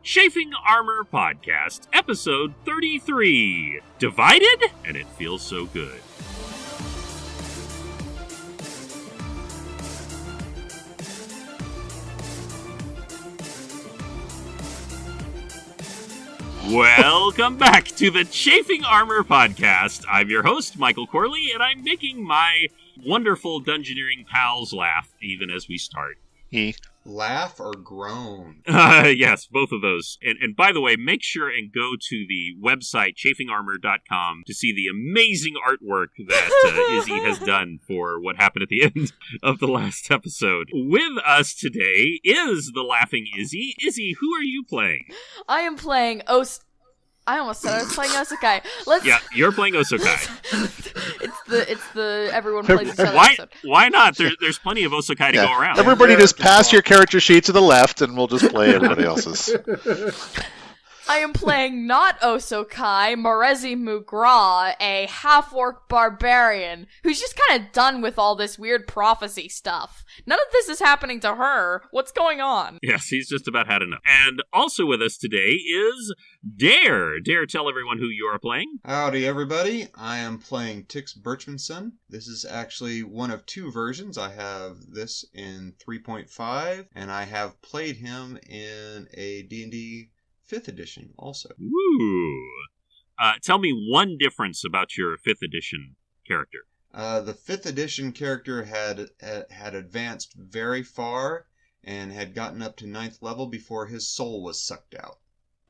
Chafing Armor Podcast, episode 33. Divided? And it feels so good. Welcome back to the Chafing Armor Podcast. I'm your host, Michael Corley, and I'm making my wonderful Dungeoneering pals laugh even as we start. Laugh or groan? Yes, both of those. And by the way, make sure and go to the website, chafingarmor.com, to see the amazing artwork that Izzy has done for what happened at the end of the last episode. With us today is the laughing Izzy. Izzy, who are you playing? I am playing I almost said I was playing Osokai. Yeah, you're playing Osokai. It's the everyone plays each other episode. Why not? There's plenty of Osokai to go around. Everybody just pass your character sheet to the left and we'll just play everybody else's. I am playing not Osokai, Morezi Mugra, a half-orc barbarian, who's just kind of done with all this weird prophecy stuff. None of this is happening to her. What's going on? Yes, he's just about had enough. And also with us today is Dare. Dare, tell everyone who you are playing. Howdy, everybody. I am playing Tix Birchmanson. This is actually one of two versions. I have this in 3.5, and I have played him in a D&D 5th edition also. Ooh. Tell me one difference about your 5th edition character. The 5th edition character had advanced very far and had gotten up to 9th level before his soul was sucked out.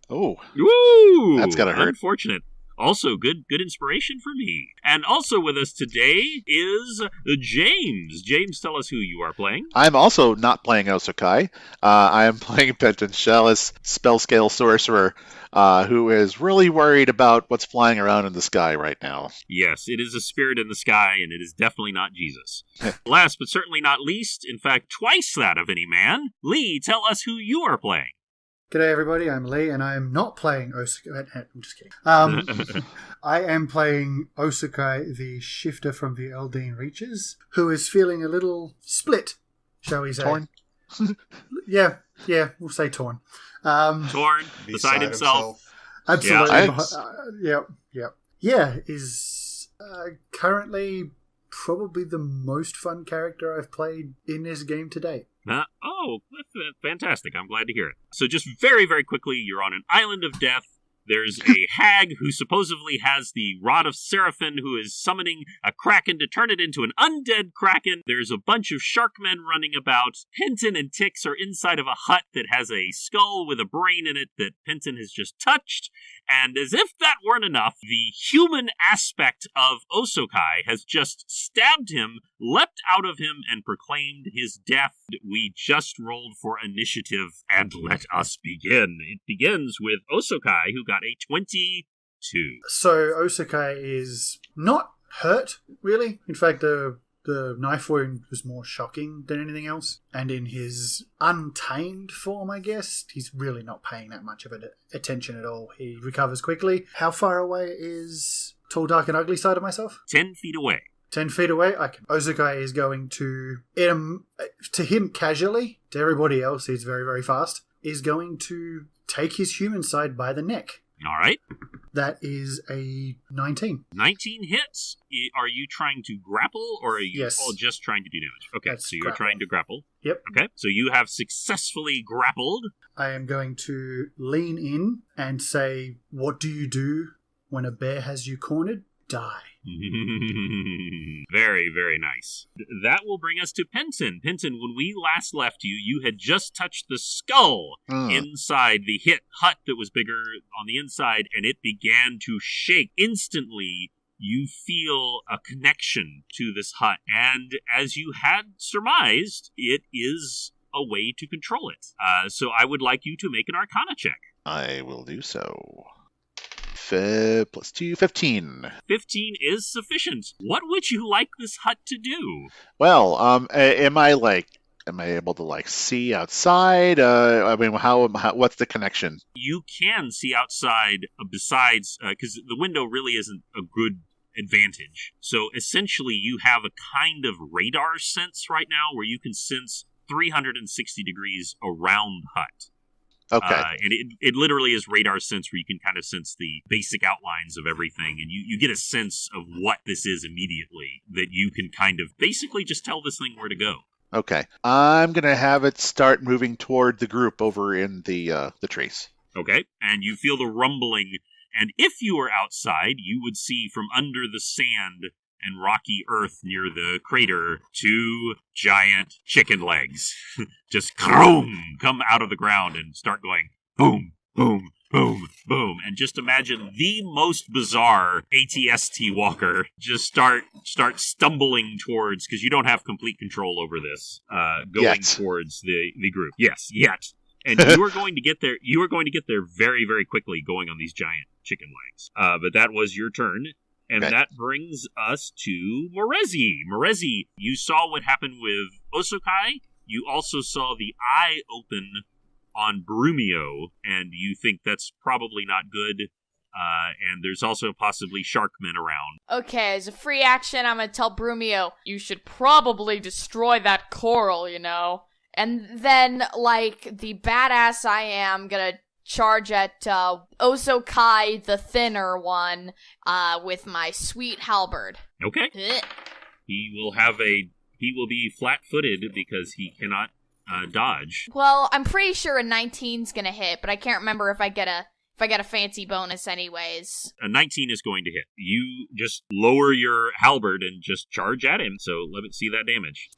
Oh. Ooh. That's gotta hurt. Unfortunate. Also, good inspiration for me. And also with us today is James. James, tell us who you are playing. I'm also not playing Osokai. I am playing Penton Shellis, spell scale sorcerer, who is really worried about what's flying around in the sky right now. Yes, it is a spirit in the sky, and it is definitely not Jesus. Last but certainly not least, in fact, twice that of any man, Lee, tell us who you are playing. G'day everybody, I'm Lee and I'm not playing Osokai. I'm just kidding. I am playing Osokai, the shifter from the Eldeen Reaches, who is feeling a little split, shall we say. Torn? Yeah, we'll say torn. Torn, beside himself. Absolutely. Yeah, is currently probably the most fun character I've played in this game to date. That's fantastic. I'm glad to hear it. So just very, very quickly, you're on an island of death. There's a hag who supposedly has the Rod of Seraphim who is summoning a kraken to turn it into an undead kraken. There's a bunch of sharkmen running about. Penton and Tix are inside of a hut that has a skull with a brain in it that Penton has just touched. And as if that weren't enough, the human aspect of Osokai has just stabbed him, leapt out of him, and proclaimed his death. We just rolled for initiative, and let us begin. It begins with Osokai, who got a 22. So Osokai is not hurt, really. In fact, the knife wound was more shocking than anything else. And in his untamed form, I guess, he's really not paying that much of attention at all. He recovers quickly. How far away is Tall, Dark, and Ugly side of myself? 10 feet away. 10 feet away? Osokai is going to him casually, to everybody else, he's very, very fast, is going to take his human side by the neck. All right. That is a 19. 19 hits. Are you trying to grapple, or are you all just trying to do damage? Okay, That's so you're grapple. trying to grapple. Yep. Okay, so you have successfully grappled. I am going to lean in and say, what do you do when a bear has you cornered? Die. Very, very nice. That will bring us to Penton. Penton, when we last left you, you had just touched the skull inside the hut that was bigger on the inside, and it began to shake. Instantly, you feel a connection to this hut, and as you had surmised, it is a way to control it. So I would like you to make an Arcana check. I will do so. Plus 2, 15. 15 is sufficient. What would you like this hut to do? Well, am I able to see outside? What's the connection? You can see outside besides, because the window really isn't a good advantage. So essentially you have a kind of radar sense right now where you can sense 360 degrees around the hut. Okay. And it literally is radar sense, where you can kind of sense the basic outlines of everything, and you get a sense of what this is immediately, that you can kind of basically just tell this thing where to go. Okay. I'm going to have it start moving toward the group over in the trees. Okay, and you feel the rumbling, and if you were outside, you would see from under the sand and rocky earth near the crater 2 giant chicken legs just come out of the ground and start going boom, boom, boom, boom. And just imagine the most bizarre ATST walker just start stumbling towards, because you don't have complete control over this, going towards the group. Yes, yet. And you are going to get there. You are going to get there very, very quickly, going on these giant chicken legs. But that was your turn. And that brings us to Morezi. Morezi, you saw what happened with Osokai. You also saw the eye open on Brumio, and you think that's probably not good. And there's also possibly Sharkmen around. Okay, as a free action, I'm gonna tell Brumio, you should probably destroy that coral, you know? And then, like the badass I am, gonna charge at Osokai, the thinner one, with my sweet halberd. Okay. He will be flat-footed because he cannot dodge. Well, I'm pretty sure a 19's gonna hit, but I can't remember if I get a fancy bonus anyways. A 19 is going to hit. You just lower your halberd and just charge at him, so let me see that damage.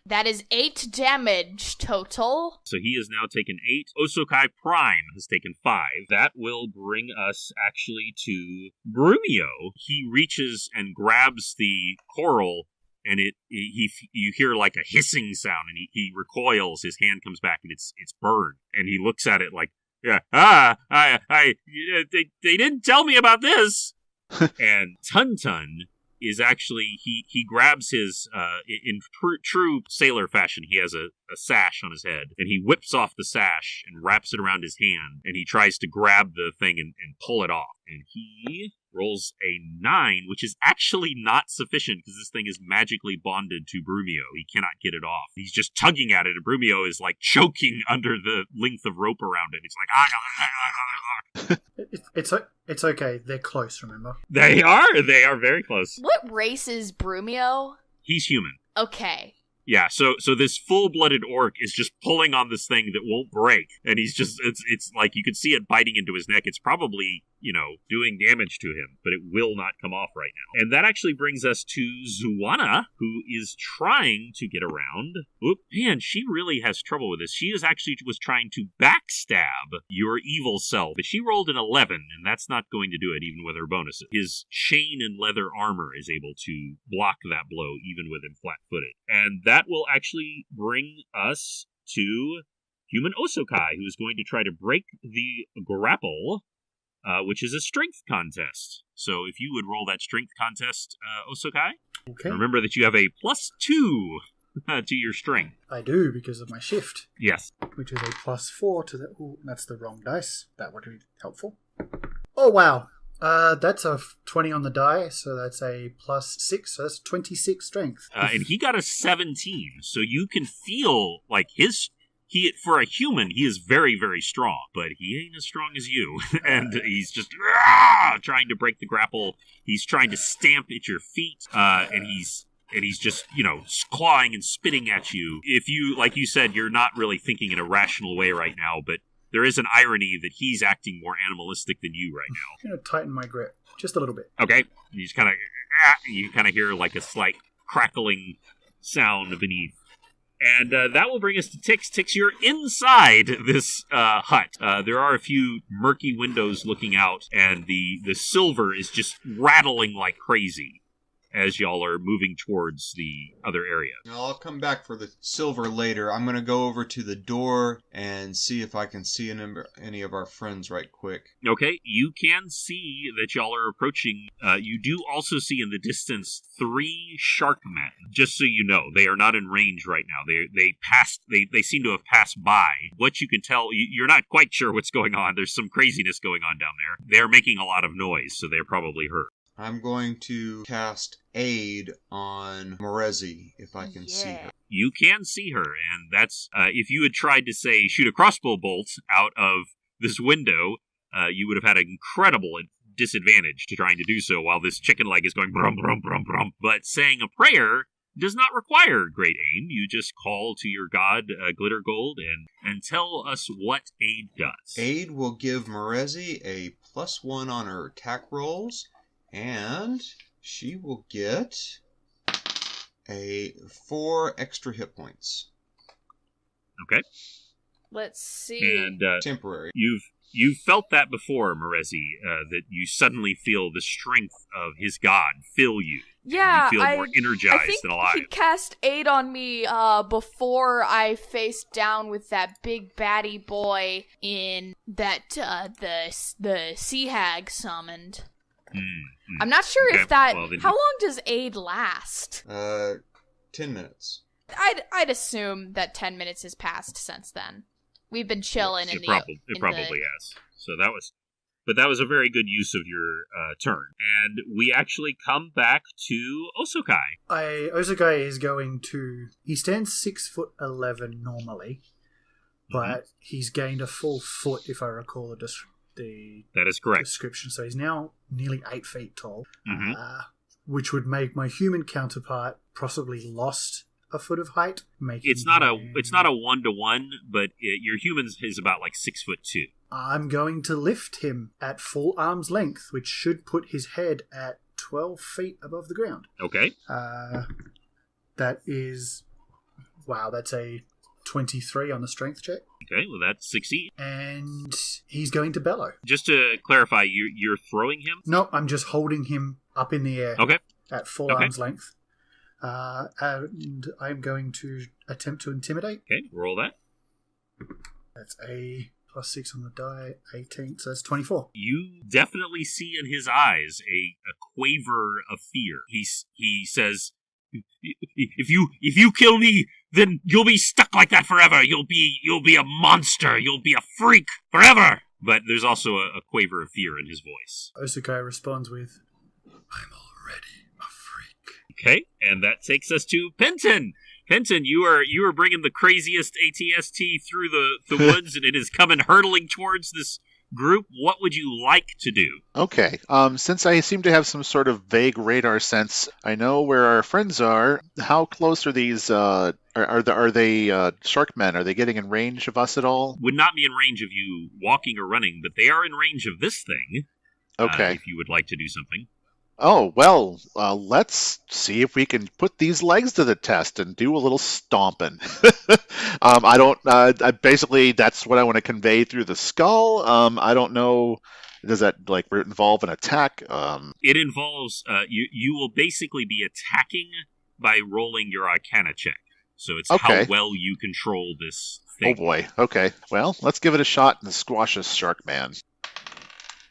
That is 8 damage total. So he has now taken 8. Osokai Prime has taken 5. That will bring us actually to Brumio. He reaches and grabs the coral, and you hear like a hissing sound, and he recoils. His hand comes back, and it's burned. And he looks at it like, they didn't tell me about this. And Tun is actually, he grabs his, in true sailor fashion, he has a sash on his head, and he whips off the sash and wraps it around his hand, and he tries to grab the thing and pull it off. And he rolls a 9, which is actually not sufficient, because this thing is magically bonded to Brumio. He cannot get it off. He's just tugging at it, and Brumio is like choking under the length of rope around it. He's like, It's okay. They're close, remember? They are very close. What race is Brumio? He's human. Okay. Yeah, so this full-blooded orc is just pulling on this thing that won't break, and he's just, it's like, you can see it biting into his neck. It's probably, doing damage to him, but it will not come off right now. And that actually brings us to Zuana, who is trying to get around. Oop, man, she really has trouble with this. Was trying to backstab your evil self, but she rolled an 11, and that's not going to do it, even with her bonuses. His chain and leather armor is able to block that blow, even with him flat-footed. And that will actually bring us to human Osokai, who is going to try to break the grapple, which is a strength contest. So if you would roll that strength contest, Osokai, Okay. remember that you have a +2 to your strength. I do, because of my shift, Yes. which is a +4 to the... Ooh, that's the wrong dice. That would be helpful. Oh, wow. That's a 20 on the die, so that's a +6, so that's 26 strength. And he got a 17, so you can feel like for a human, he is very, very strong, but he ain't as strong as you. And he's just trying to break the grapple. He's trying to stamp at your feet, and he's just, clawing and spitting at you. If you, like you said, you're not really thinking in a rational way right now, but there is an irony that he's acting more animalistic than you right now. I'm going to tighten my grip just a little bit. Okay? You just you kind of hear like a slight crackling sound beneath. And that will bring us to Tix. Tix, you're inside this hut. There are a few murky windows looking out, and the silver is just rattling like crazy as y'all are moving towards the other area. Now, I'll come back for the silver later. I'm going to go over to the door and see if I can see any of our friends right quick. Okay, you can see that y'all are approaching. You do also see in the distance 3 Sharkmen. Just so you know, they are not in range right now. They seem to have passed by. What you can tell, you're not quite sure what's going on. There's some craziness going on down there. They're making a lot of noise, so they're probably hurt. I'm going to cast Aid on Morezi, if I can see her. You can see her, and that's, if you had tried to, say, shoot a crossbow bolt out of this window, you would have had an incredible disadvantage to trying to do so while this chicken leg is going brum, brum, brum, brum. But saying a prayer does not require great aim. You just call to your god, Glitter Gold, and tell us what Aid does. Aid will give Morezi a +1 on her attack rolls, and she will get a 4 extra hit points. Okay. Let's see. And temporary. You've felt that before, Morezi, that you suddenly feel the strength of his god fill you. Yeah, you feel more energized and alive. He cast Aid on me before I faced down with that big baddie boy in that the Sea Hag summoned. I'm not sure if that. Well, how long does Aid last? 10 minutes. I'd assume that 10 minutes has passed since then. We've been chilling It probably has. So that was a very good use of your turn. And we actually come back to Osokai. Osokai is going to... He stands 6'11" normally, but he's gained a full foot, if I recall the that is correct. description. So he's now nearly 8 feet tall, which would make my human counterpart possibly lost a foot of height. It's not a 1-to-1, but your human is about like 6'2". I'm going to lift him at full arm's length, which should put his head at 12 feet above the ground. Okay. That is... Wow, that's a 23 on the strength check. Okay, well that succeeds. And he's going to bellow. Just to clarify, you're throwing him? No, I'm just holding him up in the air. Okay. At full arm's length. And I'm going to attempt to intimidate. Okay, roll that. That's a +6 on the die, 18, so that's 24. You definitely see in his eyes a quaver of fear. He says, "If you kill me, then you'll be stuck like that forever. You'll be a monster. You'll be a freak forever." But there's also a quaver of fear in his voice. Osokai responds with, "I'm already a freak." Okay, and that takes us to Penton. Penton, you are bringing the craziest ATST through the woods, and it is coming hurtling towards this group. What would you like to do? Okay, since I seem to have some sort of vague radar sense, I know where our friends are. How close are these? Are they shark men? Are they getting in range of us at all? Would not be in range of you walking or running, but they are in range of this thing. Okay. If you would like to do something. Oh, well, let's see if we can put these legs to the test and do a little stomping. Basically, that's what I want to convey through the skull. I don't know, does that, involve an attack? It involves, you will basically be attacking by rolling your Arcana check. So it's how well you control this thing. Oh boy, okay. Well, let's give it a shot and squash this shark man.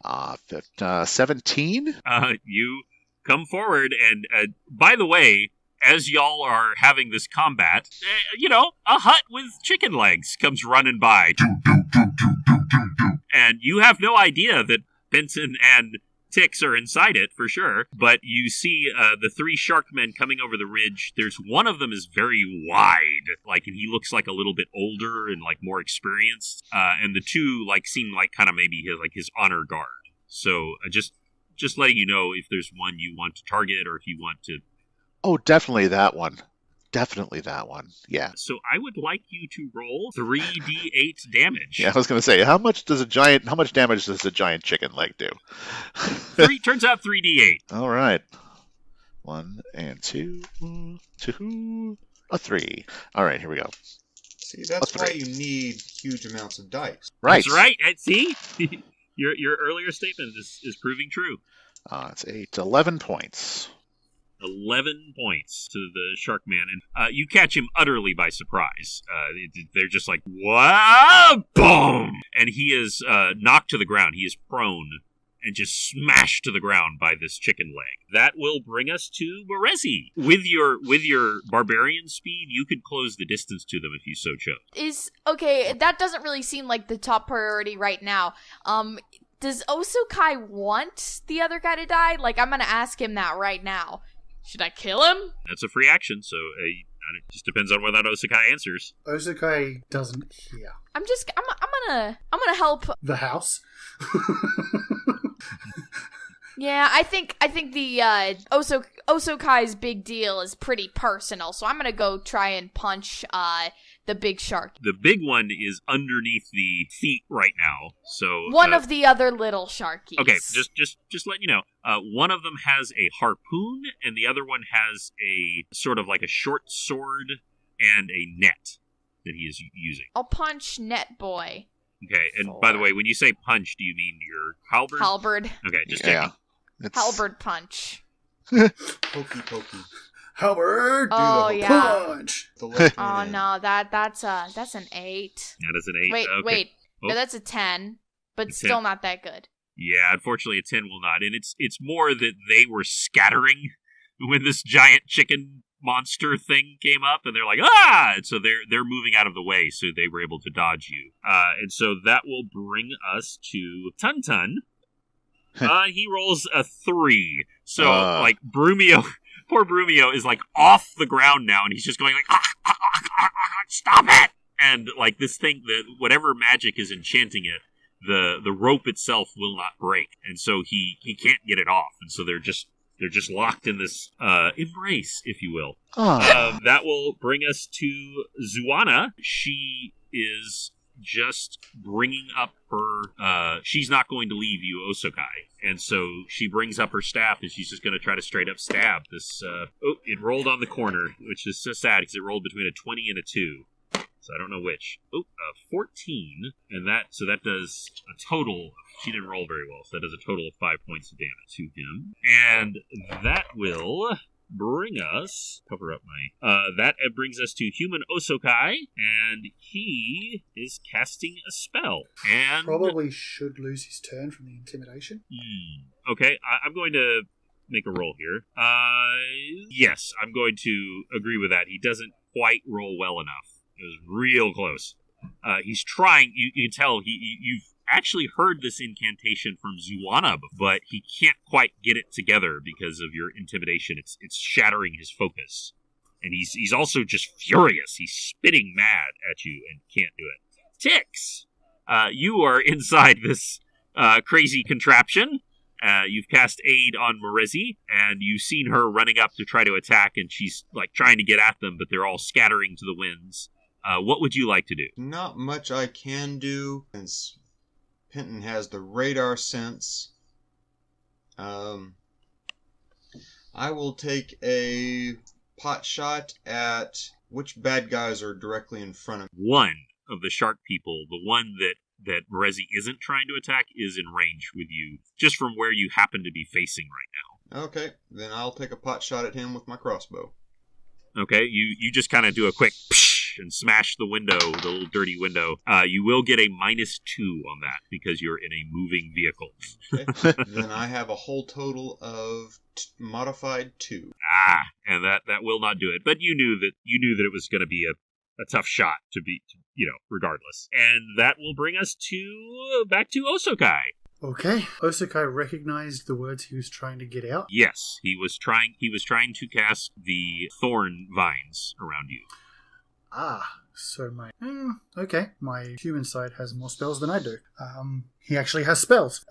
17? You come forward, and by the way, as y'all are having this combat, a hut with chicken legs comes running by. And you have no idea that Benson and Tix are inside it, for sure, but you see the 3 shark men coming over the ridge. There's one of them is very wide, and he looks like a little bit older and more experienced, and the 2 seem like kind of maybe his honor guard. So just letting you know if there's one you want to target or if you want to... Oh, definitely that one. Definitely that one. Yeah. So I would like you to roll 3d8 damage. Yeah, I was going to say, how much damage does a giant chicken leg do? Turns out 3d8. All right. 1 and 2, 2, a 3. All right, here we go. See, that's why you need huge amounts of dice. Right. That's right. See? Your earlier statement is proving true. It's 8, 11 points. 11 points to the shark man, and you catch him utterly by surprise. They're just like, "Whoa!" Boom! And he is knocked to the ground. He is prone and just smashed to the ground by this chicken leg. That will bring us to Morezi. With your barbarian speed, you could close the distance to them if you so chose. Okay, that doesn't really seem like the top priority right now. Does Osokai want the other guy to die? Like, I'm gonna ask him that right now. Should I kill him? That's a free action, so it just depends on whether Osokai answers. Osokai doesn't hear. I'm gonna help. The house? Yeah, I think the Osokai's big deal is pretty personal, so I'm gonna go try and punch the big shark. The big one is underneath the feet right now, so one of the other little sharkies. Okay, just let you know. One of them has a harpoon, and the other one has a sort of like a short sword and a net that he is using. I'll punch Net Boy. Okay, and by the way, when you say punch, do you mean your halberd? Halberd. Okay, just checking. Halberd punch. Pokey. Halberd, oh, do the yeah. punch. Oh no, that's an 8. That is an 8. Wait. Oh. No, that's a 10, but A still 10. not that good. Yeah, unfortunately, a 10 will not, and it's more that they were scattering when this giant chicken monster thing came up, and they're like, ah! And so they're moving out of the way, so they were able to dodge you. And so that will bring us to Tun. He rolls a 3. So, like, Brumio, poor Brumio is, like, off the ground now, and he's just going, like, stop it! And, like, this thing, whatever magic is enchanting it, the rope itself will not break, and so he can't get it off, and so they're just locked in this embrace, if you will. That will bring us to Zuana. She is just bringing up her... she's not going to leave you, Osokai. And so she brings up her staff, and she's just going to try to straight up stab this... it rolled on the corner, which is so sad, because it rolled between a 20 and a 2. So I don't know which. 14. And that does a total... She didn't roll very well, so that does a total of 5 points of damage to him. And that will bring us... Cover up my... that brings us to human Osokai, and he is casting a spell. And probably should lose his turn from the intimidation. Okay, I'm going to make a roll here. Yes, I'm going to agree with that. He doesn't quite roll well enough. It was real close. He's trying. You can tell you've actually heard this incantation from Zuana, but he can't quite get it together because of your intimidation. It's shattering his focus, and he's also just furious. He's spitting mad at you and can't do it. Tix, you are inside this crazy contraption. You've cast aid on Marezi, and you've seen her running up to try to attack, and she's like trying to get at them, but they're all scattering to the winds. What would you like to do? Not much I can do, since Penton has the radar sense. I will take a pot shot at which bad guys are directly in front of me. One of the shark people, the one that Marezi isn't trying to attack, is in range with you, just from where you happen to be facing right now. Okay, then I'll take a pot shot at him with my crossbow. Okay, you just kind of do a quick psh and smash the window, the little dirty window. You will get a -2 on that because you're in a moving vehicle. Okay. Then I have a whole total of modified 2. And that will not do it. But you knew that it was going to be a tough shot to be, regardless. And that will bring us back to Osokai. Okay. Osokai recognized the words he was trying to get out. Yes, he was trying to cast the thorn vines around you. So okay. My human side has more spells than I do. He actually has spells.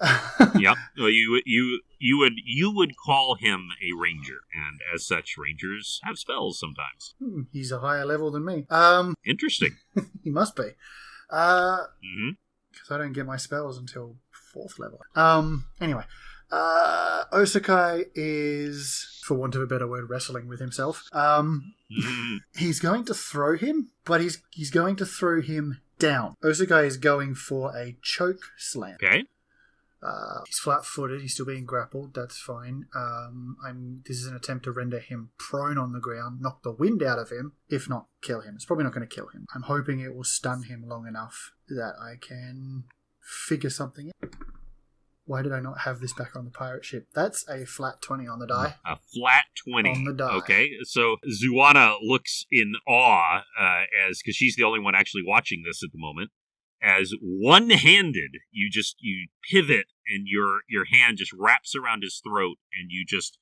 Yep. Well, you would call him a ranger, and as such, rangers have spells sometimes. He's a higher level than me. Interesting. He must be. Because I don't get my spells until 4th level. Anyway. Osokai is, for want of a better word, wrestling with himself. He's going to throw him, but he's going to throw him down. Osokai is going for a choke slam. Okay. He's flat-footed. He's still being grappled. That's fine. This is an attempt to render him prone on the ground, knock the wind out of him, if not kill him. It's probably not going to kill him. I'm hoping it will stun him long enough that I can figure something out. Why did I not have this back on the pirate ship? That's a flat 20 on the die. A flat 20. On the die. Okay, so Zuana looks in awe, because she's the only one actually watching this at the moment. As one-handed, you pivot and your hand just wraps around his throat, and you just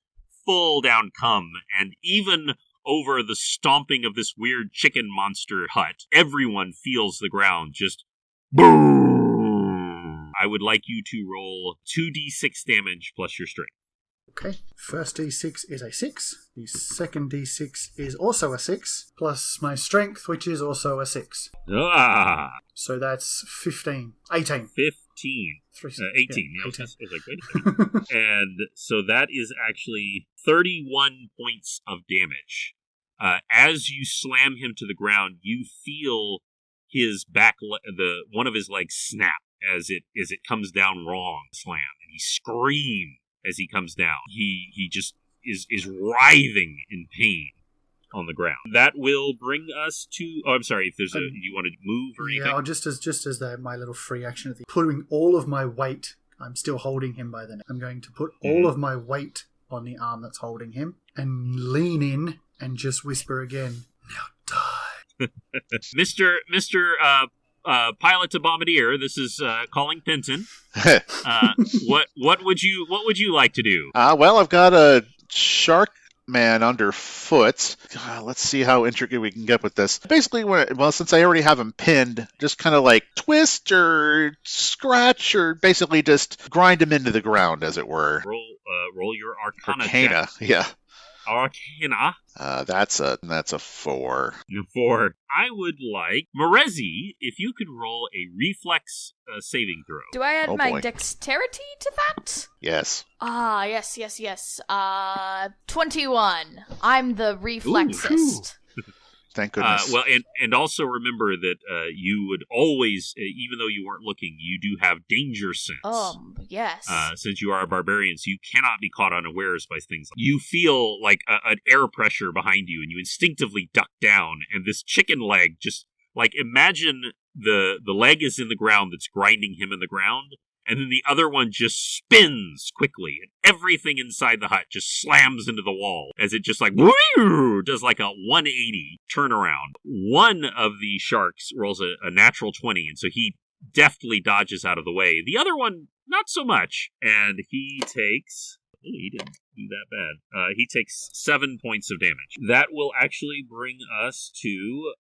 full down come, and even over the stomping of this weird chicken monster hut, everyone feels the ground just boom. I would like you to roll 2d6 damage plus your strength. Okay, first d6 is a 6. The second d6 is also a 6, plus my strength, which is also a 6. Ah! So that's 15. 18. 15. 18. Yeah, 18. I was like, wait a second. And so that is actually 31 points of damage. As you slam him to the ground, you feel his one of his legs snap as it comes down wrong. Slam, and he screams as he comes down. He just is writhing in pain on the ground. That will bring us to. Oh, I'm sorry. If there's you want to move or anything? Yeah, just as my little free action, putting all of my weight. I'm still holding him by the neck. I'm going to put all of my weight on the arm that's holding him and lean in and just whisper again. Now die, Mister Pilot to Bombardier. This is calling Penton. What would you like to do? Well, I've got a shark man underfoot. Let's see how intricate we can get with this. Basically, since I already have him pinned, just kind of like twist or scratch or basically just grind him into the ground, as it were. Roll your Arcana. Arcana, yeah. Arcana. That's a 4. 4. I would like Morezi, if you could roll a reflex saving throw. Do I add my boy. dexterity to that? Yes. Yes. 21. I'm the reflexist. Thank goodness. Well, and also remember that you would always, even though you weren't looking, you do have danger sense. Yes. Since you are a barbarian, so you cannot be caught unawares by things. You feel like an air pressure behind you, and you instinctively duck down, and this chicken leg just, like, imagine the leg is in the ground that's grinding him in the ground, and then the other one just spins quickly, and everything inside the hut just slams into the wall as it just like woo, does like a 180 turnaround. One of the sharks rolls a natural 20, and so he deftly dodges out of the way. The other one, not so much, and he takes... he didn't do that bad. He takes 7 points of damage. That will actually bring us to...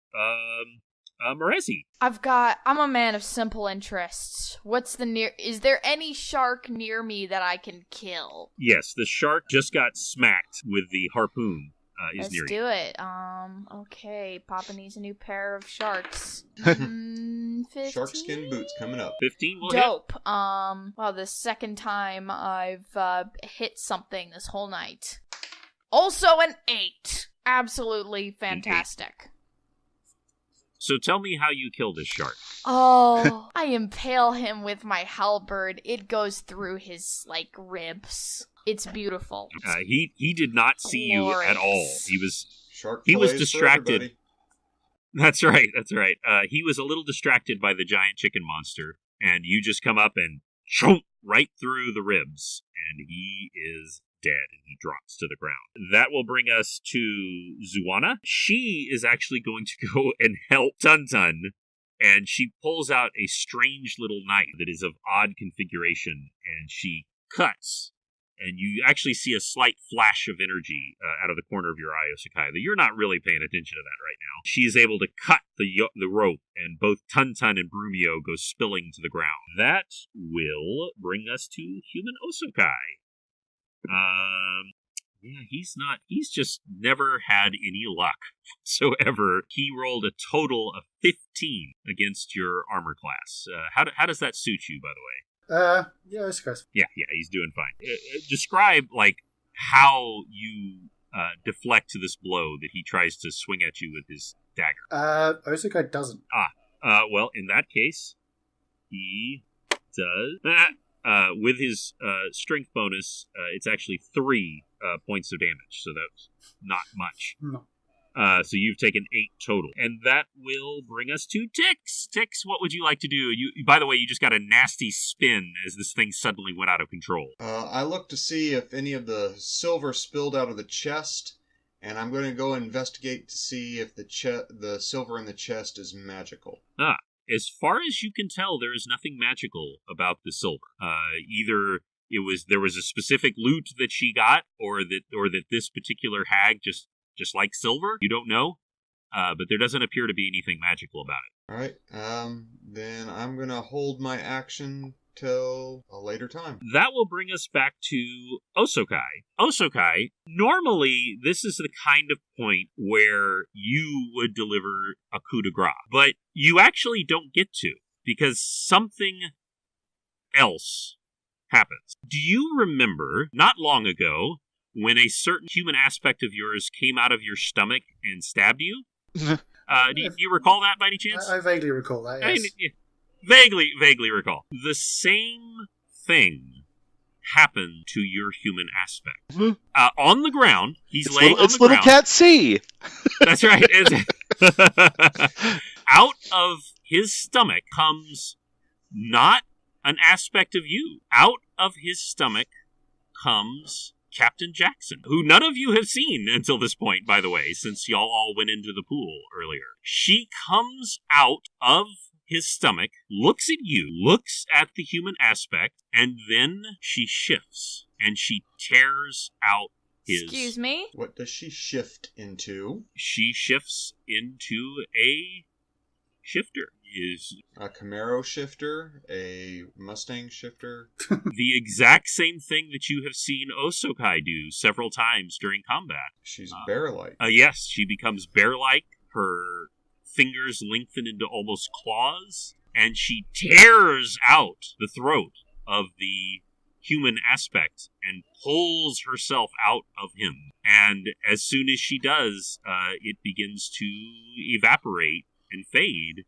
Morezi. I'm a man of simple interests. Is there any shark near me that I can kill? Yes, the shark just got smacked with the harpoon. Is near you. Let's do it. Okay, Papa needs a new pair of sharks. 15? Sharkskin boots coming up. 15 will Dope. Well, the second time I've hit something this whole night. Also an 8. Absolutely fantastic. So tell me how you kill this shark. Oh, I impale him with my halberd. It goes through his, ribs. It's beautiful. He did not see Glorious. you at all. Shark He was fillets for distracted. everybody. That's right. He was a little distracted by the giant chicken monster, and you just come up and chomp right through the ribs, and he is dead, and he drops to the ground. That will bring us to Zuana. She is actually going to go and help Tuntun, and she pulls out a strange little knife that is of odd configuration, and she cuts, and you actually see a slight flash of energy out of the corner of your eye, Osakai, that you're not really paying attention to that right now. She is able to cut the rope, and both Tuntun and Brumio go spilling to the ground. That will bring us to human Osakai. He's just never had any luck whatsoever. He rolled a total of 15 against your armor class. How does that suit you, by the way? Yeah, it's guys. Yeah, he's doing fine. Describe, how you deflect to this blow that he tries to swing at you with his dagger. Osakai doesn't. Well, in that case, he does... with his strength bonus, it's actually 3 points of damage, so that's not much. No. So you've taken 8 total. And that will bring us to Tix. Tix, what would you like to do? By the way, you just got a nasty spin as this thing suddenly went out of control. I look to see if any of the silver spilled out of the chest, and I'm going to go investigate to see if the silver in the chest is magical. As far as you can tell, there is nothing magical about the silver. Either there was a specific loot that she got, or that this particular hag just likes silver. You don't know, but there doesn't appear to be anything magical about it. All right. Then I'm gonna hold my action till a later time. That will bring us back to Osokai. Osokai, normally this is the kind of point where you would deliver a coup de grace, but you actually don't get to, because something else happens. Do you remember, not long ago, when a certain human aspect of yours came out of your stomach and stabbed you? Do you recall that by any chance? I vaguely recall that, yes. Vaguely recall. The same thing happened to your human aspect. On the ground, he's laying on the ground. It's little cat C. That's right. Out of his stomach comes not an aspect of you. Out of his stomach comes Captain Jackson, who none of you have seen until this point, by the way, since y'all all went into the pool earlier. She comes out of his stomach, looks at you, looks at the human aspect, and then she shifts, and she tears out his... Excuse me? What does she shift into? She shifts into a shifter. Is a Camaro shifter, a Mustang shifter. The exact same thing that you have seen Osokai do several times during combat. She's bear-like. Yes, she becomes bear-like. Her fingers lengthen into almost claws, and she tears out the throat of the human aspect and pulls herself out of him. And as soon as she does, it begins to evaporate and fade,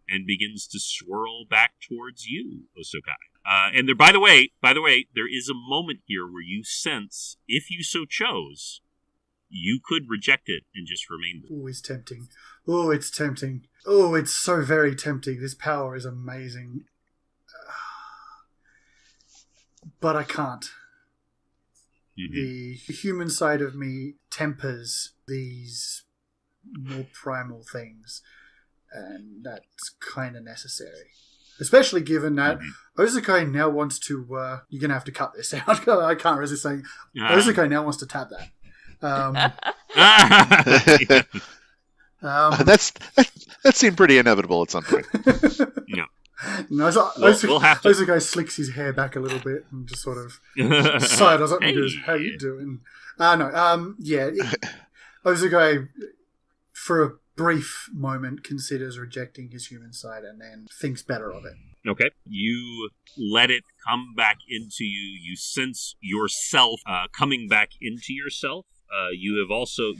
and begins to swirl back towards you, Osokai. And there, by the way, there is a moment here where you sense, if you so chose, you could reject it and just remain. Oh, it's tempting. Oh, it's tempting. Oh, it's so very tempting. This power is amazing. But I can't. Mm-hmm. The human side of me tempers these more primal things. And that's kind of necessary. Especially given that Osokai now wants to... you're going to have to cut this out. I can't resist saying... Osokai now wants to tap that. That seemed pretty inevitable at some point. Yeah. No, Osokai slicks his hair back a little bit and just sort of sidles up and goes, "How you doing?" Osokai, for a brief moment, considers rejecting his human side and then thinks better of it. Okay. You let it come back into you. You sense yourself coming back into yourself. You also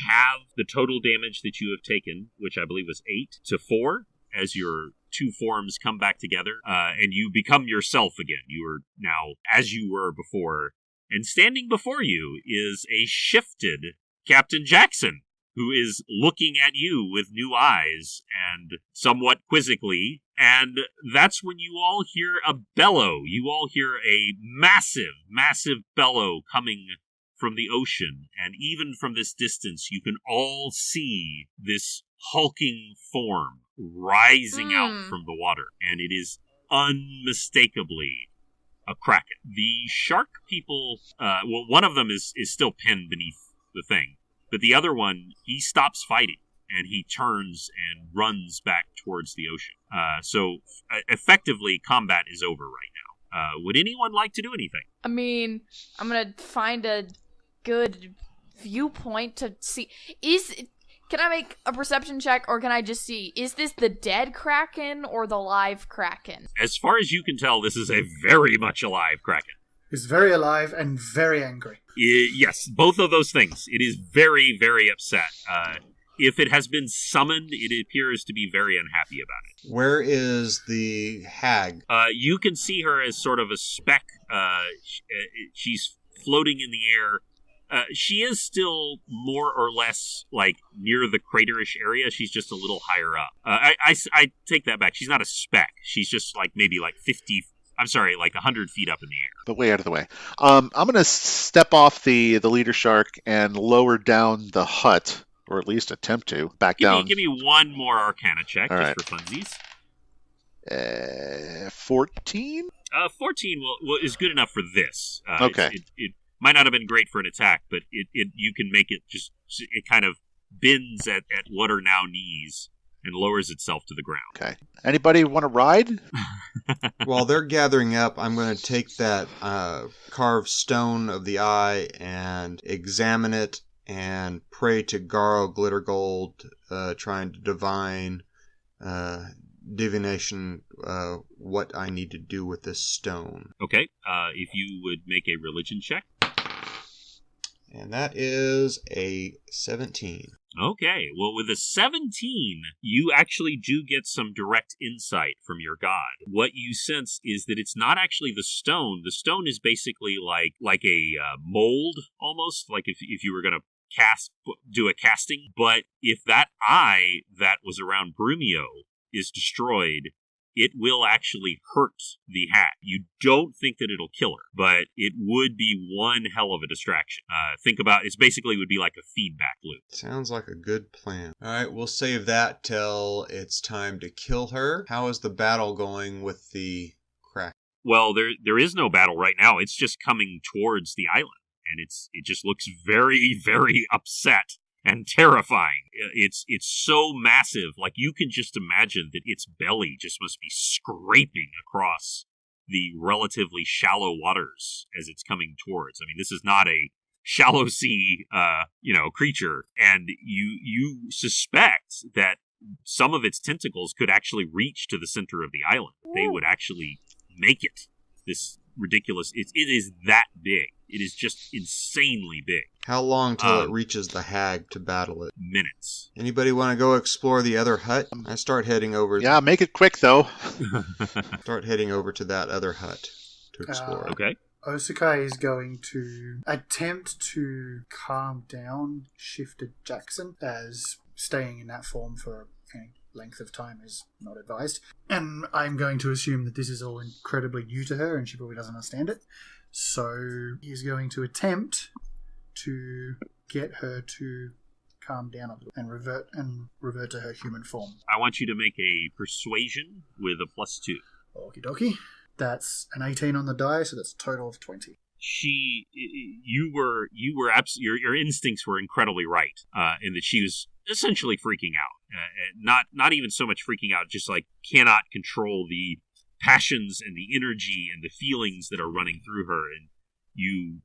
have the total damage that you have taken, which I believe was 8 to 4, as your two forms come back together, and you become yourself again. You are now as you were before, and standing before you is a shifted Captain Jackson, who is looking at you with new eyes and somewhat quizzically, and that's when you all hear a bellow. You all hear a massive, massive bellow coming from the ocean, and even from this distance, you can all see this hulking form rising out from the water, and it is unmistakably a kraken. The shark people, one of them is still pinned beneath the thing, but the other one, he stops fighting, and he turns and runs back towards the ocean. So effectively, combat is over right now. Would anyone like to do anything? I mean, I'm gonna find a good viewpoint to see. Can I make a perception check, or can I just see, is this the dead kraken or the live kraken? As far as you can tell, this is a very much alive kraken. It's very alive and very angry. Yes, both of those things. It is very, very upset. If it has been summoned, it appears to be very unhappy about it. Where is the hag? You can see her as sort of a speck. She's floating in the air. She is still more or less like near the craterish area. She's just a little higher up. I take that back. She's not a speck. She's just like maybe like 100 feet up in the air. But way out of the way. I'm going to step off the leader shark and lower down the hut or at least attempt to back Give down. me one more Arcana check, All just right. for funsies. 14? 14 is good enough for this. Okay. It might not have been great for an attack, but you can make it it kind of bends at what are now knees and lowers itself to the ground. Okay. Anybody want to ride? While they're gathering up, I'm going to take that carved stone of the eye and examine it and pray to Garo Glittergold, trying to divine divination what I need to do with this stone. Okay, if you would make a religion check. And that is a 17. Okay, well, with a 17, you actually do get some direct insight from your god. What you sense is that it's not actually the stone. The stone is basically like a mold, almost, like if you were going to do a casting. But if that eye that was around Brumio is destroyed, it will actually hurt the hat. You don't think that it'll kill her, but it would be one hell of a distraction. Think about it basically would be like a feedback loop. Sounds like a good plan. Alright, we'll save that till it's time to kill her. How is the battle going with the crack? Well, there is no battle right now. It's just coming towards the island, and it just looks very, very upset and terrifying. It's so massive, like you can just imagine that its belly just must be scraping across the relatively shallow waters as it's coming towards. I mean, this is not a shallow sea, creature, and you suspect that some of its tentacles could actually reach to the center of the island. They would actually make it this ridiculous. It is that big. It is just insanely big. How long till it reaches the hag to battle it? Minutes. Anybody want to go explore the other hut? I start heading over. Yeah, make it quick, though. Start heading over to that other hut to explore. Okay. Osakai is going to attempt to calm down Shifted Jackson, as staying in that form for any length of time is not advised. And I'm going to assume that this is all incredibly new to her and she probably doesn't understand it. So he's going to attempt to get her to calm down a little and revert to her human form. I want you to make a persuasion with a +2. Okie dokie. That's an 18 on the die, so that's a total of 20. Your instincts were incredibly right, in that she was essentially freaking out. Not even so much freaking out, just like cannot control the passions and the energy and the feelings that are running through her. And you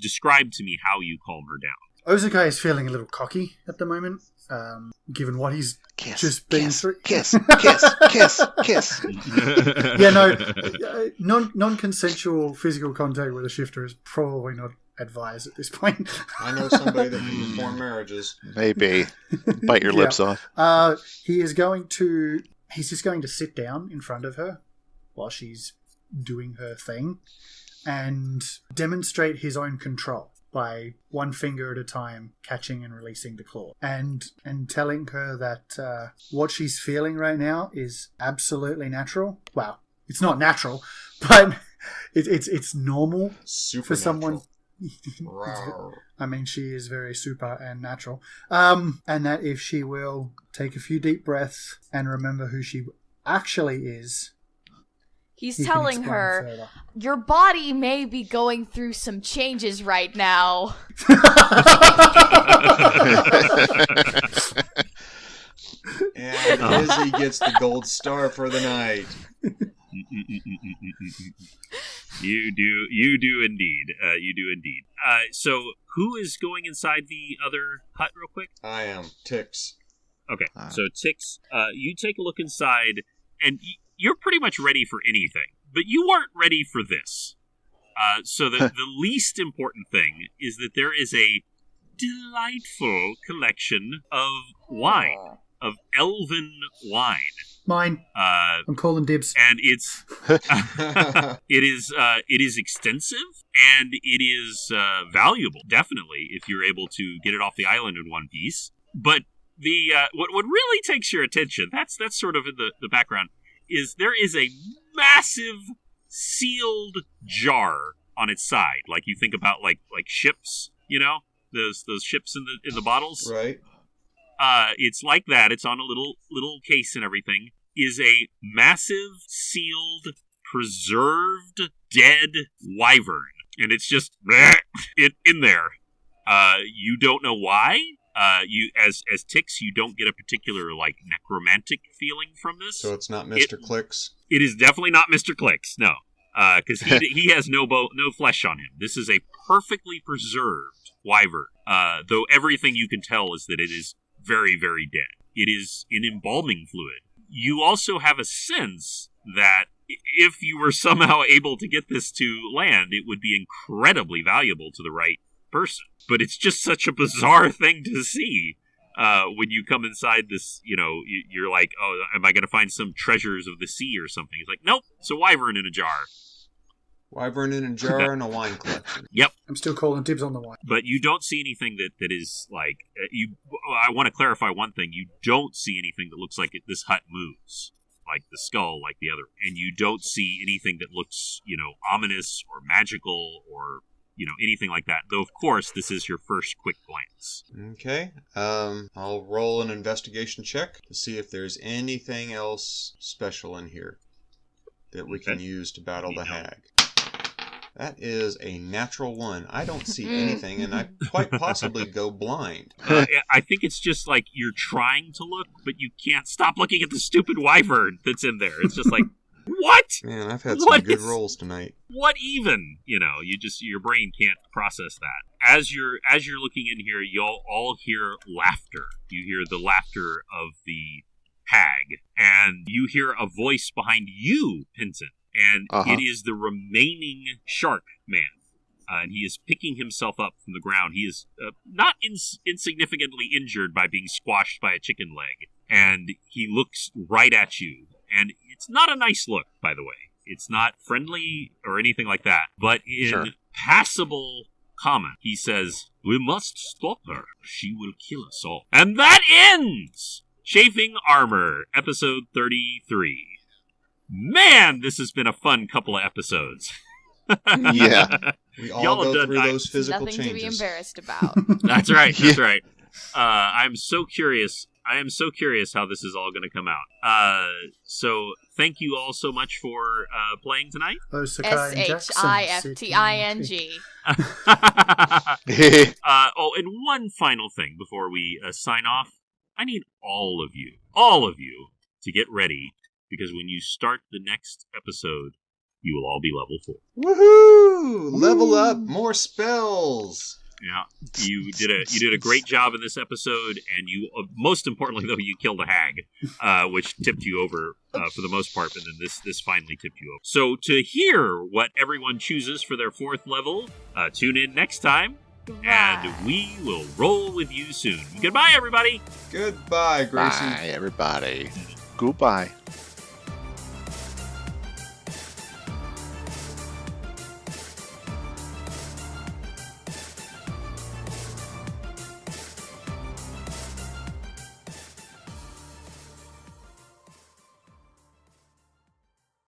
described to me how you calm her down. Osakai is feeling a little cocky at the moment, given what he's just been through. Kiss. Yeah, no, non-consensual physical contact with a shifter is probably not advised at this point. I know somebody that can perform marriages. Maybe. Bite your lips off. He's just going to sit down in front of her while she's doing her thing and demonstrate his own control by one finger at a time catching and releasing the claw, and telling her that what she's feeling right now is absolutely natural. Well, it's not natural, but it's normal for someone. I mean, she is very super and natural. And that if she will take a few deep breaths and remember who she actually is, he's telling her, further. Your body may be going through some changes right now. And Izzy gets the gold star for the night. You do indeed. So who is going inside the other hut real quick? I am. Tix. Okay, so Tix, you take a look inside, and you're pretty much ready for anything, but you weren't ready for this. So the least important thing is that there is a delightful collection of wine, of elven wine. Mine. I'm calling dibs. And it's it is extensive, and it is valuable, definitely, if you're able to get it off the island in one piece. But the what really takes your attention, that's sort of in the background, is there is a massive sealed jar on its side, like you think about like ships, those ships in the bottles, Right. it's like that. It's on a little case and everything. Is a massive, sealed, preserved, dead wyvern. And it's just in there. You don't know why. You as Tix, you don't get a particular like necromantic feeling from this. So it's not Mr. Clicks? It is definitely not Mr. Clicks, no. Because he has no flesh on him. This is a perfectly preserved wyvern. Though everything you can tell is that it is very, very dead. It is in embalming fluid. You also have a sense that if you were somehow able to get this to land, it would be incredibly valuable to the right person. But it's just such a bizarre thing to see. When you come inside this, you're like, oh, am I going to find some treasures of the sea or something? It's like, nope, it's a wyvern in a jar. Wyvern in a jar and a wine collection. Yep. I'm still calling dibs on the wine. But you don't see anything that is like, I want to clarify one thing. You don't see anything that looks like this hut moves. Like the skull, like the other. And you don't see anything that looks, ominous or magical or anything like that. Though, of course, this is your first quick glance. Okay. I'll roll an investigation check to see if there's anything else special in here that we can use to battle the hag. That is a natural 1. I don't see anything, and I quite possibly go blind. I think it's just like you're trying to look, but you can't stop looking at the stupid wyvern that's in there. It's just like, what? Man, I've had some good rolls tonight. What even? Your brain can't process that. As you're looking in here, you'll all hear laughter. You hear the laughter of the hag, and you hear a voice behind you, Pinson, and it is the remaining shark man. And he is picking himself up from the ground. He is not insignificantly injured by being squashed by a chicken leg, and he looks right at you. And it's not a nice look, by the way. It's not friendly or anything like that. But in passable comment, he says, "We must stop her. She will kill us all." And that ends Chafing Armor, episode 33. Man, this has been a fun couple of episodes. Yeah. We all go through those physical nothing changes. to be embarrassed about. That's right. That's right. I'm so curious. I am so curious how this is all going to come out. So thank you all so much for playing tonight. SHIFTING. And one final thing before we sign off. I need all of you, to get ready, because when you start the next episode, you will all be level 4. Woohoo! Level up, more spells. Yeah, you did a great job in this episode, and you most importantly though you killed a hag, which tipped you over for the most part, but then this finally tipped you over. So to hear what everyone chooses for their 4th level, tune in next time, and we will roll with you soon. Goodbye, everybody. Goodbye, Gracie. Bye, everybody. Goodbye.